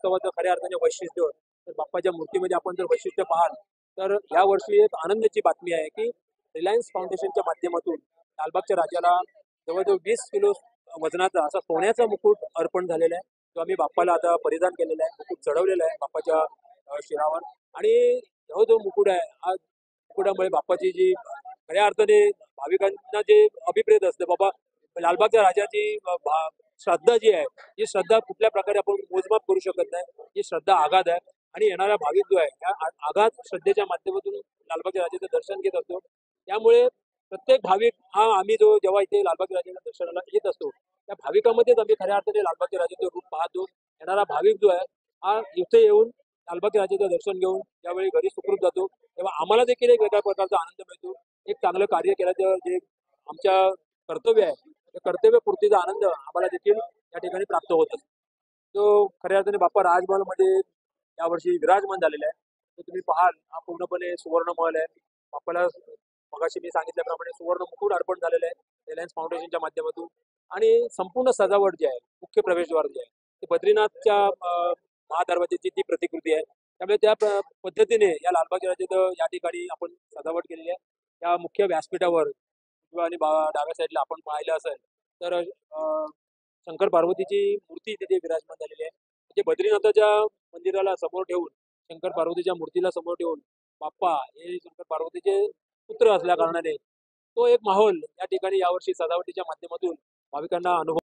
उत्सवाचं खऱ्या अर्थाने वैशिष्ट्य, तर बाप्पाच्या मूर्तीमध्ये आपण जर वैशिष्ट्य पाहाल तर या वर्षी एक आनंदाची बातमी आहे की रिलायन्स फाउंडेशनच्या माध्यमातून लालबागच्या राजाला जवळजवळ 20 किलो वजनाचा असा सोन्याचा मुकुट अर्पण झालेला आहे, जो आम्ही बाप्पाला आता परिधान केलेला आहे, मुकुट चढवलेला आहे बाप्पाच्या शिरावर. आणि जो मुकुट आहे, हा मुकुटामुळे बाप्पाची जी खऱ्या अर्थाने भाविकांना जे अभिप्रेत असते बाबा लालबागच्या राजाची श्रद्धा जी आहे, ही श्रद्धा कुठल्या प्रकारे आपण मोजमाप करू शकत नाही, ही श्रद्धा आगाध आहे. आणि येणारा भाविक जो आहे त्या आगाध श्रद्धेच्या माध्यमातून लालबागच्या राजाचं दर्शन घेत असतो. त्यामुळे प्रत्येक भाविक हा आम्ही जो जेव्हा इथे लालबागच्या राजाच्या दर्शनाला येत असतो त्या भाविकामध्येच आम्ही खऱ्या अर्थाने लालबागच्या राजाचं रूप पाहतो. येणारा भाविक जो आहे हा इथे येऊन लालबागच्या राजाचं दर्शन घेऊन ज्यावेळी घरी सुखरूप जातो तेव्हा आम्हाला देखील एक वेगळ्या प्रकारचा आनंद मिळतो. एक चांगलं कार्य केल्याचं जे आमच्या कर्तव्य आहे, त्या कर्तव्यपूर्तीचा आनंद आम्हाला देखील या ठिकाणी प्राप्त होत असतो. तो खऱ्या अर्थाने बाप्पा राजमहलमध्ये यावर्षी विराजमान झालेला आहे. तर तुम्ही पाहाल हा पूर्णपणे सुवर्ण महल आहे. बाप्पाला मगाशी मी सांगितल्याप्रमाणे सुवर्ण मुकुट अर्पण झालेलं आहे रिलायन्स फाउंडेशनच्या माध्यमातून. आणि संपूर्ण सजावट जी आहे, मुख्य प्रवेशद्वार जे आहे ते बद्रीनाथच्या महादरवाजेची ती प्रतिकृती आहे. त्यामुळे त्या पद्धतीने या लालबागच्या राजाचं या ठिकाणी आपण सजावट केलेली आहे. त्या मुख्य व्यासपीठावर किंवा आणि डाव्या साईडला आपण पाहिलं असेल तर शंकर पार्वतीची मूर्ती तिथे विराजमान झालेली आहे. म्हणजे बद्रीनाथाच्या मंदिराला समोर ठेवून शंकर पार्वतीच्या मूर्तीला समोर ठेवून बाप्पा हे शंकर पार्वतीचे पुत्र असल्या कारणाने तो एक माहोल या ठिकाणी यावर्षी सजावटीच्या माध्यमातून भाविकांना अनुभव